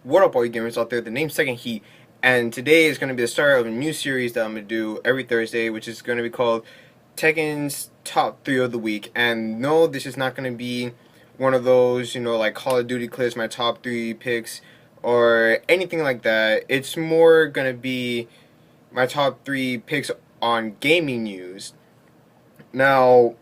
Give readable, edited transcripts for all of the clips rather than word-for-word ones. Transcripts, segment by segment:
What up, all you gamers out there? The name's Second Heat, and today is going to be the start of a new series that I'm going to do every Thursday, which is going to be called Tekken's Top 3 of the Week. And no, this is not going to be one of those, like Call of Duty clips, my top 3 picks, or anything like that. It's more going to be my top 3 picks on gaming news. Now,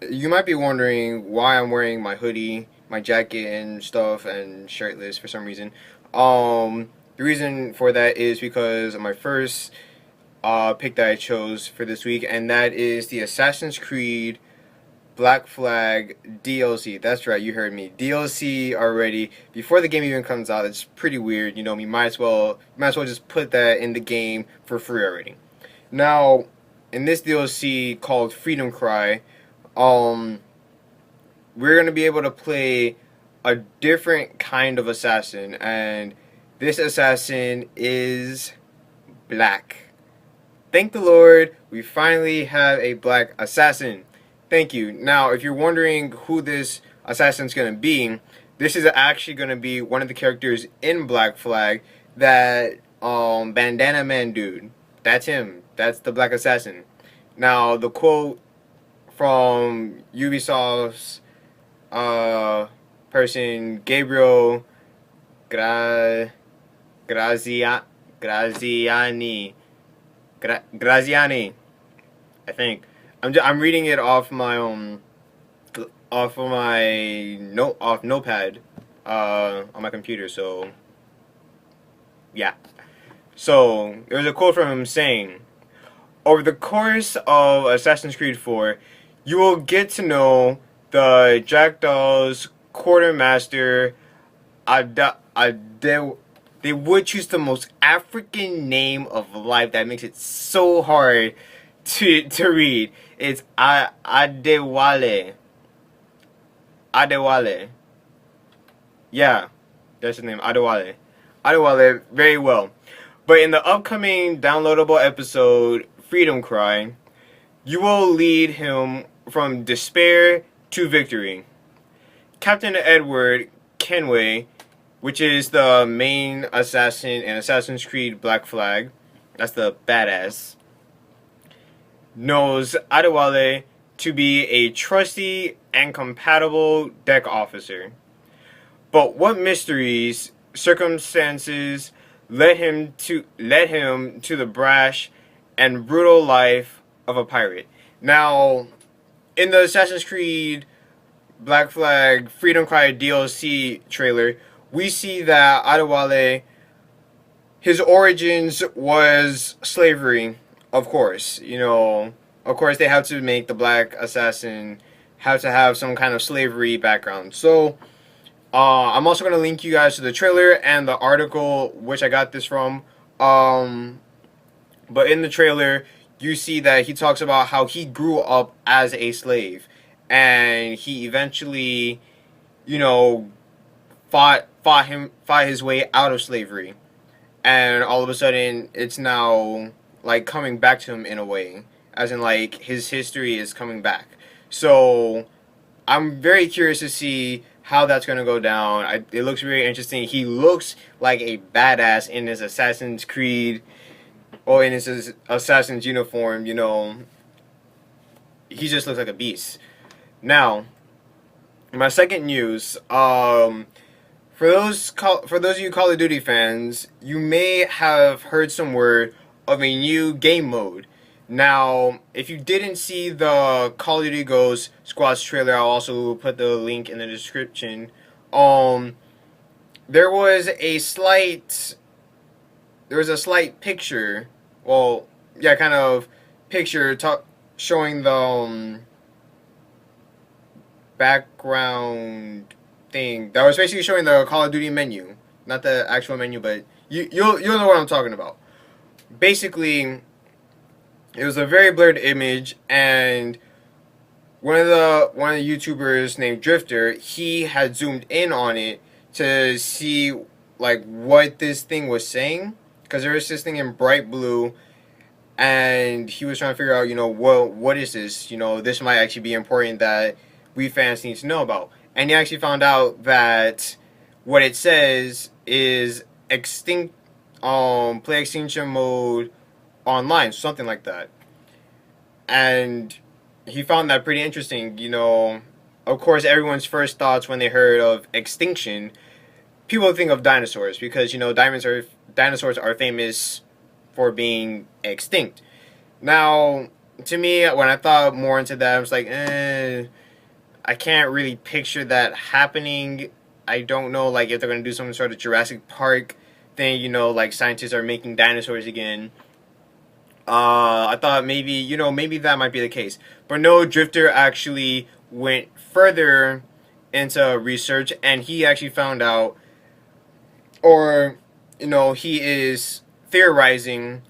you might be wondering why I'm wearing my hoodie, my jacket and stuff, and shirtless for some reason. The reason for that is because of my first pick that I chose for this week, and that is the Assassin's Creed Black Flag DLC. That's right, you heard me. DLC already before the game even comes out. It's pretty weird. We might as well just put that in the game for free already. Now, in this DLC called Freedom Cry, we're going to be able to play a different kind of assassin, and this assassin is black. Thank the Lord, we finally have a black assassin. Thank you. Now, if you're wondering who this assassin's going to be, this is actually going to be one of the characters in Black Flag, that bandana man dude. That's him. That's the black assassin. Now, the quote from Ubisoft's person, Gabriel Graziani, I think. I'm reading it off my notepad on my computer. So yeah. So there's a quote from him saying, "Over the course of Assassin's Creed 4, you will get to know the Jackdaw's quartermaster. They would choose the most African name of life that makes it so hard to read. It's Adewale. Adewale. Yeah, that's his name, Adewale. Adewale, very well. But in the upcoming downloadable episode, Freedom Cry, you will lead him from despair to victory. Captain Edward Kenway, which is the main assassin in Assassin's Creed Black Flag, that's the badass, knows Adewale to be a trusty and compatible deck officer. But what mysteries, circumstances led him to the brash and brutal life of a pirate?" Now, in the Assassin's Creed Black Flag Freedom Cry DLC trailer, we see that Adewale, his origins was slavery, of course. Of course they have to make the black assassin have to have some kind of slavery background. So, I'm also going to link you guys to the trailer and the article which I got this from. But in the trailer, you see that he talks about how he grew up as a slave, and he eventually, fought his way out of slavery, and all of a sudden it's now like coming back to him in a way, as in like his history is coming back. So I'm very curious to see how that's gonna go down. It looks very interesting. He looks like a badass in his Assassin's Creed, or in his assassin's uniform. He just looks like a beast. Now, my second news. For those of you Call of Duty fans, you may have heard some word of a new game mode. Now, if you didn't see the Call of Duty Ghosts Squad's trailer, I'll also put the link in the description. There was a slight picture. Well, yeah, kind of picture showing the background thing that was basically showing the Call of Duty menu, not the actual menu, but you'll know what I'm talking about. Basically, it was a very blurred image, and one of the YouTubers named Drifter, he had zoomed in on it to see like what this thing was saying, because there was this thing in bright blue, and he was trying to figure out, what is this? This might actually be important that we fans need to know about. And he actually found out that what it says is play Extinction mode online, something like that. And he found that pretty interesting. Of course, everyone's first thoughts when they heard of Extinction, people think of dinosaurs because dinosaurs are famous for being extinct. Now, to me, when I thought more into that, I was like, I can't really picture that happening. I don't know, like, if they're gonna do some sort of Jurassic Park thing, like scientists are making dinosaurs again. I thought maybe that might be the case. But no, Drifter actually went further into research, and he actually found out, or, he is theorizing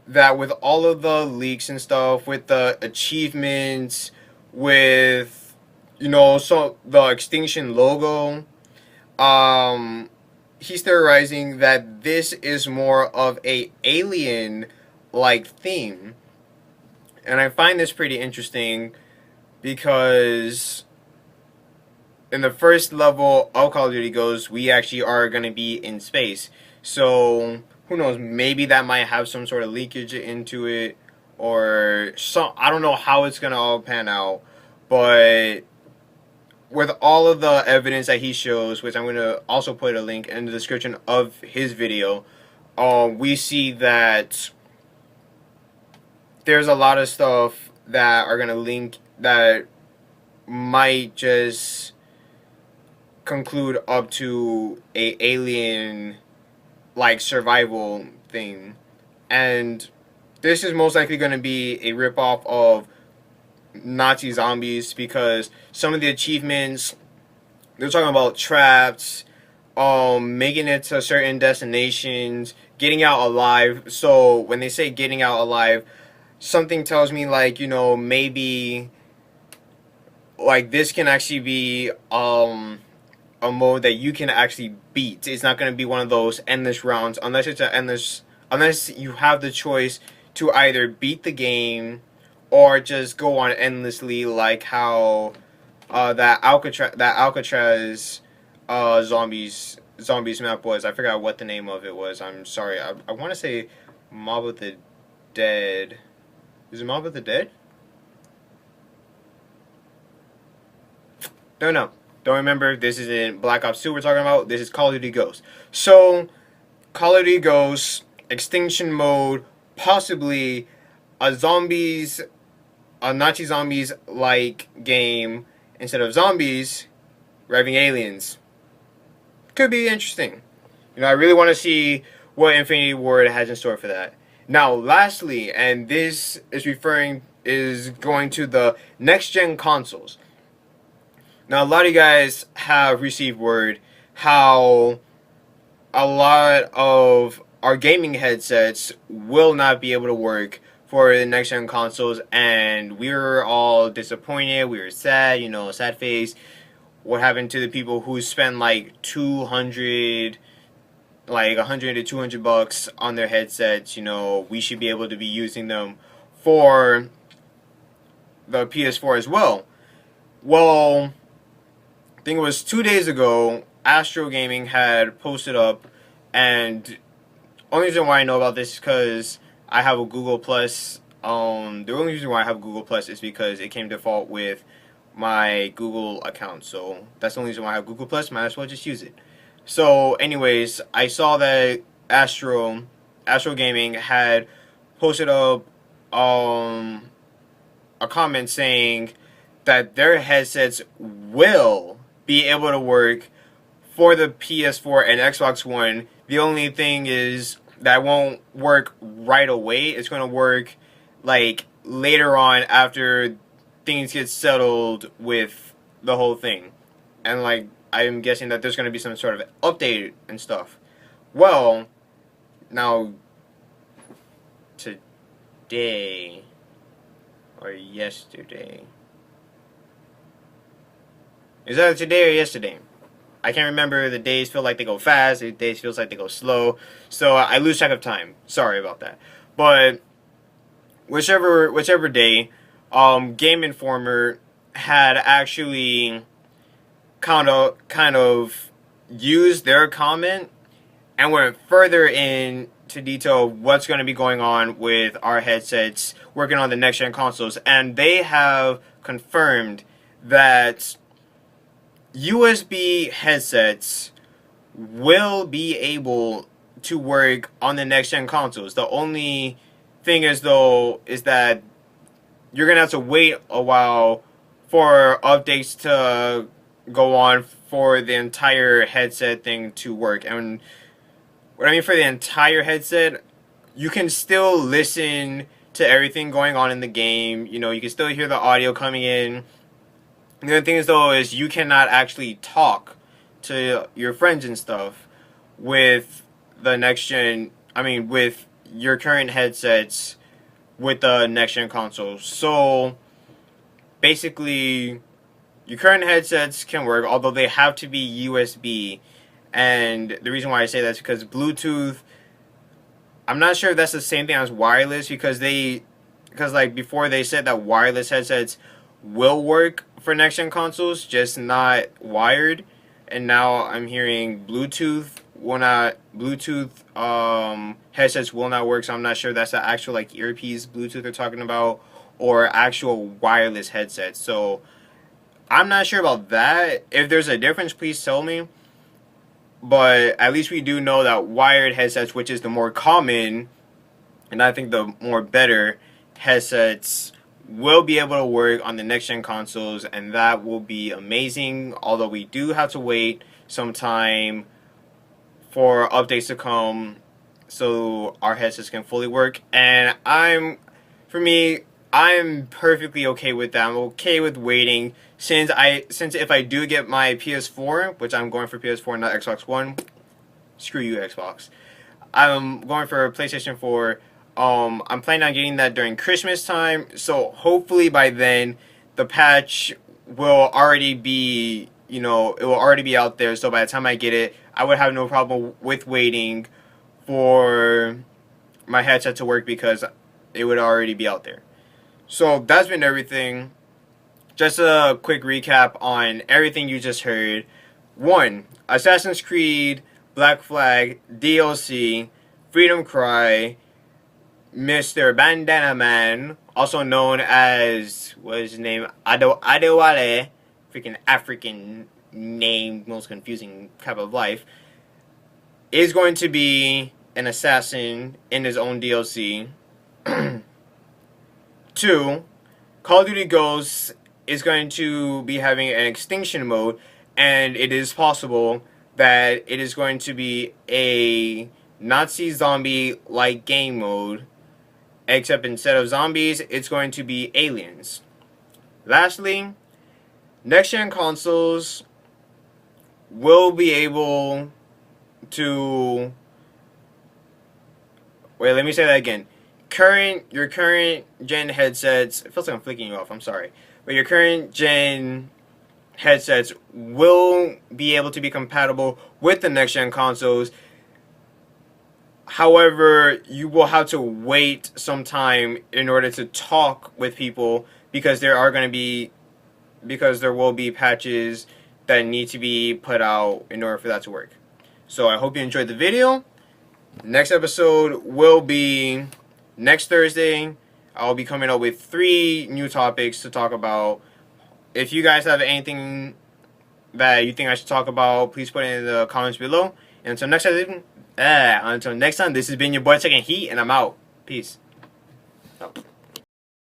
that with all of the leaks and stuff, with the achievements, with, so the Extinction logo, he's theorizing that this is more of a alien like theme. And I find this pretty interesting because in the first level of Call of Duty Ghosts, we actually are going to be in space. So, who knows, maybe that might have some sort of leakage into it, or some, I don't know how it's going to all pan out, but with all of the evidence that he shows, which I'm going to also put a link in the description of his video, we see that there's a lot of stuff that are going to link that might just conclude up to a alien like survival thing. And this is most likely going to be a ripoff of Nazi Zombies, because some of the achievements, they're talking about traps, making it to certain destinations, getting out alive. So when they say getting out alive, something tells me, like, maybe like this can actually be a mode that you can actually beat. It's not going to be one of those endless rounds, unless you have the choice to either beat the game or just go on endlessly, like how that Alcatraz zombies map was. I forgot what the name of it was. I'm sorry. I want to say Mob of the Dead. Is it Mob of the Dead? Don't know. Don't remember. This isn't Black Ops 2 we're talking about. This is Call of Duty Ghosts. So, Call of Duty Ghosts, Extinction mode, possibly a Nazi zombies like game, instead of zombies, we're having aliens. Could be interesting. I really want to see what Infinity Ward has in store for that. Now, lastly, and this is going to the next gen consoles. Now, a lot of you guys have received word how a lot of our gaming headsets will not be able to work for the next gen consoles, and we were all disappointed. We were sad, sad face. What happened to the people who spent like 100 to 200 bucks on their headsets? We should be able to be using them for the PS4 as well. Well, I think it was 2 days ago, Astro Gaming had posted up, and only reason why I know about this is because I have a Google Plus. The only reason why I have Google Plus is because it came default with my Google account. So that's the only reason why I have Google Plus. Might as well just use it. So anyways, I saw that Astro Gaming had posted up a comment saying that their headsets will be able to work for the PS4 and Xbox One. The only thing is that won't work right away. It's going to work like later on, after things get settled with the whole thing. And like, I'm guessing that there's going to be some sort of update and stuff. Well, now today or yesterday. Is that today or yesterday? I can't remember. The days feel like they go fast. The days feels like they go slow. So I lose track of time. Sorry about that. But whichever day, Game Informer had actually kind of used their comment and went further into detail of what's going to be going on with our headsets working on the next gen consoles, and they have confirmed that USB headsets will be able to work on the next gen consoles. The only thing is though is that you're gonna have to wait a while for updates to go on for the entire headset thing to work. And what I mean for the entire headset, you can still listen to everything going on in the game. You know, you can still hear the audio coming in. The other thing is though is you cannot actually talk to your friends and stuff with the next gen. I mean, with your current headsets with the next gen consoles. So basically, your current headsets can work, although they have to be USB. And the reason why I say that is because Bluetooth, I'm not sure if that's the same thing as wireless, because like before they said that wireless headsets will work for next gen consoles, just not wired. And now I'm hearing Bluetooth headsets will not work, so I'm not sure that's the actual like earpiece Bluetooth they're talking about or actual wireless headsets. So I'm not sure about that. If there's a difference, please tell me. But at least we do know that wired headsets, which is the more common and I think the more better headsets, will be able to work on the next gen consoles, and that will be amazing. Although we do have to wait some time for updates to come so our headsets can fully work. And I'm perfectly okay with that. I'm okay with waiting since if I do get my PS4, which I'm going for PS4 not Xbox One. Screw you, Xbox. I'm going for PlayStation 4. I'm planning on getting that during Christmas time, so hopefully by then the patch will already be, it will already be out there, so by the time I get it, I would have no problem with waiting for my headset to work because it would already be out there. So that's been everything. Just a quick recap on everything you just heard. 1. Assassin's Creed Black Flag DLC, Freedom Cry, Mr. Bandana Man, also known as, what is his name? Adewale, freaking African name, most confusing type of life, is going to be an assassin in his own DLC. 2. Call of Duty Ghosts is going to be having an Extinction mode, and it is possible that it is going to be a Nazi zombie-like game mode, except instead of zombies, it's going to be aliens. Lastly, next-gen consoles will be able to... Wait, let me say that again. Your current gen headsets, it feels like I'm flicking you off, I'm sorry, but your current gen headsets will be able to be compatible with the next gen consoles. However, you will have to wait some time in order to talk with people because there will be patches that need to be put out in order for that to work. So I hope you enjoyed the video. Next episode will be next Thursday. I'll be coming up with 3 new topics to talk about. If you guys have anything that you think I should talk about, please put it in the comments below. And until next time, this has been your boy Tekken Heat, and I'm out. Peace. Oh.